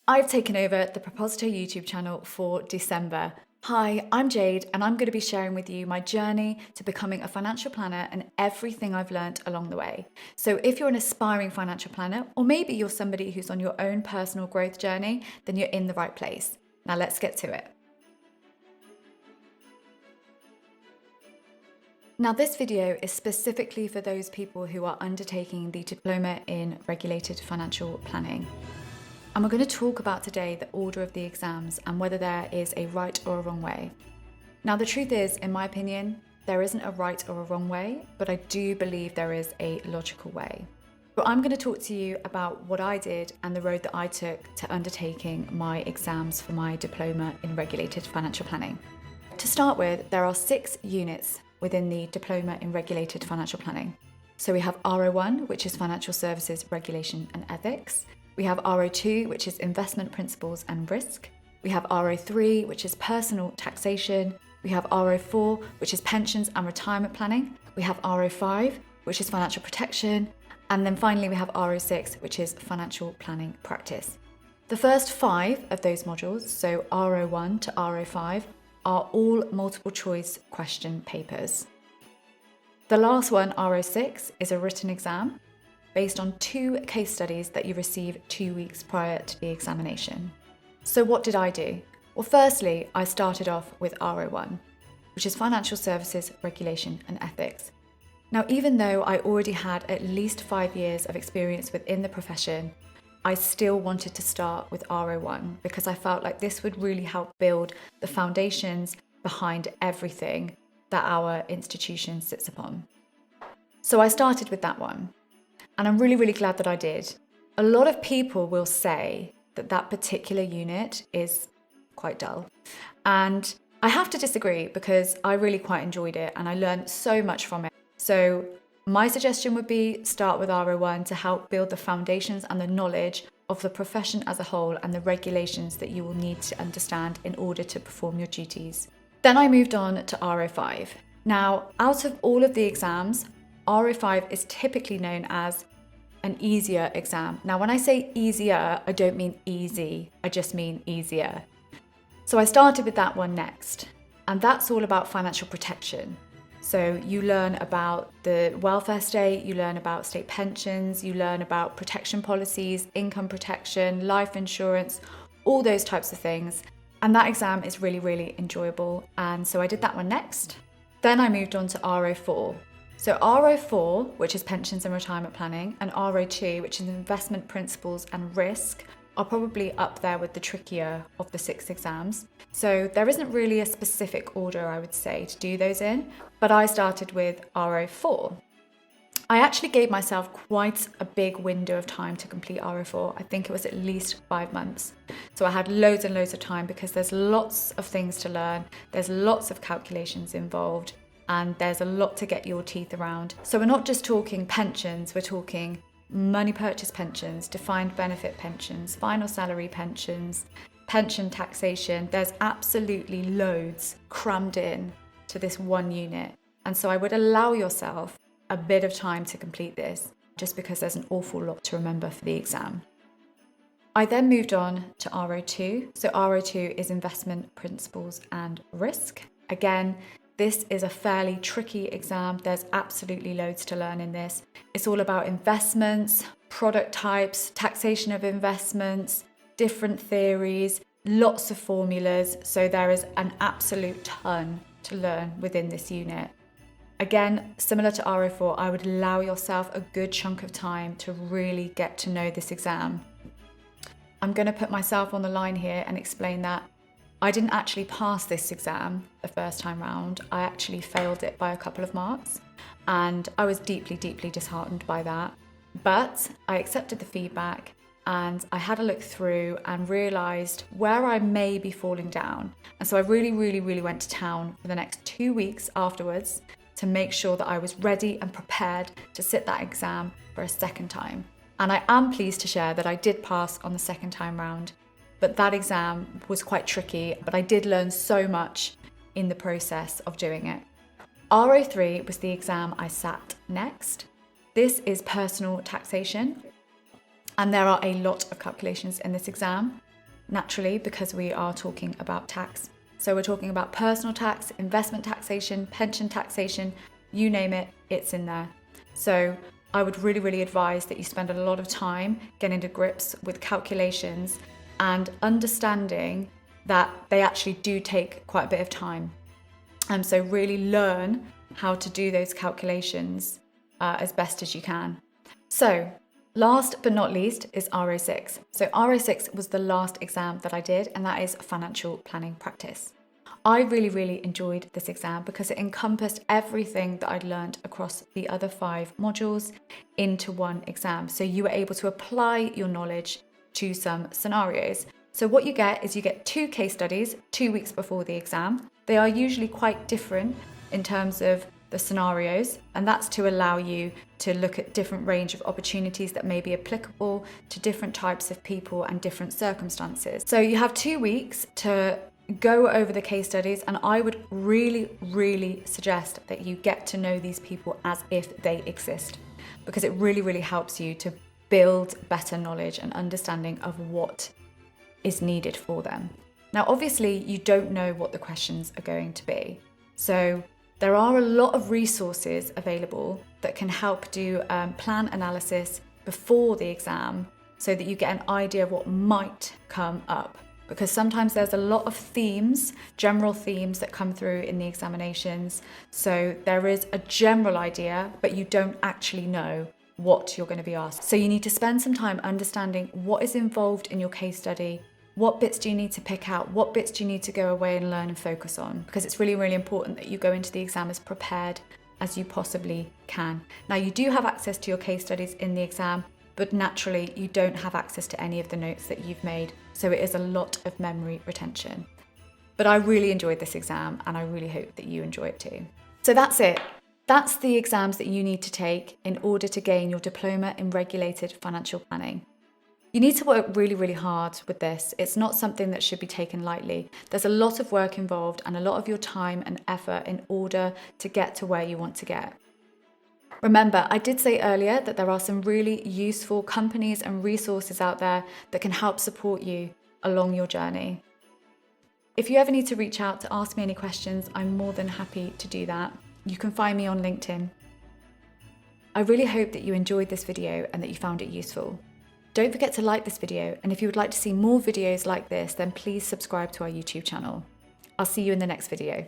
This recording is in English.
I've taken over the Proposito YouTube channel for December. Hi, I'm Jade, and I'm going to be sharing with you my journey to becoming a financial planner and everything I've learned along the way. So if you're an aspiring financial planner, or maybe you're somebody who's on your own personal growth journey, then you're in the right place. Now let's get to it. Now this video is specifically for those people who are undertaking the Diploma in Regulated Financial Planning. And we're going to talk about today the order of the exams and whether there is a right or a wrong way. Now the truth is, in my opinion, there isn't a right or a wrong way, but I do believe there is a logical way. So I'm going to talk to you about what I did and the road that I took to undertaking my exams for my Diploma in Regulated Financial Planning. To start with, there are 6 units within the Diploma in Regulated Financial Planning. So we have RO1, which is Financial Services Regulation and Ethics. We have RO2, which is Investment Principles and Risk. We have RO3, which is Personal Taxation. We have RO4, which is Pensions and Retirement Planning. We have RO5, which is Financial Protection. And then finally, we have RO6, which is Financial Planning Practice. The first 5 of those modules, so RO1 to RO5, are all multiple choice question papers. The last one, RO6, is a written exam based on 2 case studies that you receive 2 weeks prior to the examination. So what did I do? Well, firstly, I started off with RO1, which is Financial Services Regulation and Ethics. Now, even though I already had at least 5 years of experience within the profession, I still wanted to start with RO1 because I felt like this would really help build the foundations behind everything that our institution sits upon. So I started with that one. And I'm really, really glad that I did. A lot of people will say that that particular unit is quite dull. And I have to disagree because I really quite enjoyed it and I learned so much from it. So my suggestion would be start with RO1 to help build the foundations and the knowledge of the profession as a whole and the regulations that you will need to understand in order to perform your duties. Then I moved on to RO5. Now, out of all of the exams, RO5 is typically known as an easier exam. Now, when I say easier, I don't mean easy, I just mean easier. So I started with that one next, and that's all about financial protection. So you learn about the welfare state, you learn about state pensions, you learn about protection policies, income protection, life insurance, all those types of things. And that exam is really, really enjoyable. And so I did that one next. Then I moved on to RO4. So RO4, which is Pensions and Retirement Planning, and RO2, which is Investment Principles and Risk, are probably up there with the trickier of the 6 exams. So there isn't really a specific order, I would say, to do those in, but I started with RO4. I actually gave myself quite a big window of time to complete RO4. I think it was at least 5 months. So I had loads and loads of time because there's lots of things to learn. There's lots of calculations involved. And there's a lot to get your teeth around. So we're not just talking pensions, we're talking money purchase pensions, defined benefit pensions, final salary pensions, pension taxation. There's absolutely loads crammed in to this one unit. And so I would allow yourself a bit of time to complete this, just because there's an awful lot to remember for the exam. I then moved on to RO2. So RO2 is Investment Principles and Risk. Again, this is a fairly tricky exam. There's absolutely loads to learn in this. It's all about investments, product types, taxation of investments, different theories, lots of formulas. So there is an absolute ton to learn within this unit. Again, similar to RO4, I would allow yourself a good chunk of time to really get to know this exam. I'm going to put myself on the line here and explain that I didn't actually pass this exam the first time round. I actually failed it by a couple of marks, and I was deeply, deeply disheartened by that. But I accepted the feedback and I had a look through and realised where I may be falling down. And so I really, really, really went to town for the next 2 weeks afterwards to make sure that I was ready and prepared to sit that exam for a second time. And I am pleased to share that I did pass on the second time round. But that exam was quite tricky, but I did learn so much in the process of doing it. RO3 was the exam I sat next. This is personal taxation, and there are a lot of calculations in this exam. naturally, because we are talking about tax. So we're talking about personal tax, investment taxation, pension taxation, you name it, it's in there. So I would really, really advise that you spend a lot of time getting to grips with calculations and understanding that they actually do take quite a bit of time. So really learn how to do those calculations as best as you can. So last but not least is RO6. So RO6 was the last exam that I did, and that is financial planning practice. I really, really enjoyed this exam because it encompassed everything that I'd learned across the other 5 modules into one exam. So you were able to apply your knowledge to some scenarios. So what you get is you get 2 case studies 2 weeks before the exam. They are usually quite different in terms of the scenarios, and that's to allow you to look at different range of opportunities that may be applicable to different types of people and different circumstances. So you have 2 weeks to go over the case studies, and I would really, really suggest that you get to know these people as if they exist, because it really, really helps you to build better knowledge and understanding of what is needed for them. Now, obviously, you don't know what the questions are going to be. So there are a lot of resources available that can help do plan analysis before the exam so that you get an idea of what might come up. Because sometimes there's a lot of themes, general themes that come through in the examinations. So there is a general idea, but you don't actually know what you're going to be asked. So you need to spend some time understanding what is involved in your case study. What bits do you need to pick out? What bits do you need to go away and learn and focus on? Because it's really, really important that you go into the exam as prepared as you possibly can. Now, you do have access to your case studies in the exam, but naturally you don't have access to any of the notes that you've made. So it is a lot of memory retention. But I really enjoyed this exam, and I really hope that you enjoy it too. So that's it. That's the exams that you need to take in order to gain your diploma in regulated financial planning. You need to work really, really hard with this. It's not something that should be taken lightly. There's a lot of work involved and a lot of your time and effort in order to get to where you want to get. Remember, I did say earlier that there are some really useful companies and resources out there that can help support you along your journey. If you ever need to reach out to ask me any questions, I'm more than happy to do that. You can find me on LinkedIn. I really hope that you enjoyed this video and that you found it useful. Don't forget to like this video, and if you would like to see more videos like this, then please subscribe to our YouTube channel. I'll see you in the next video.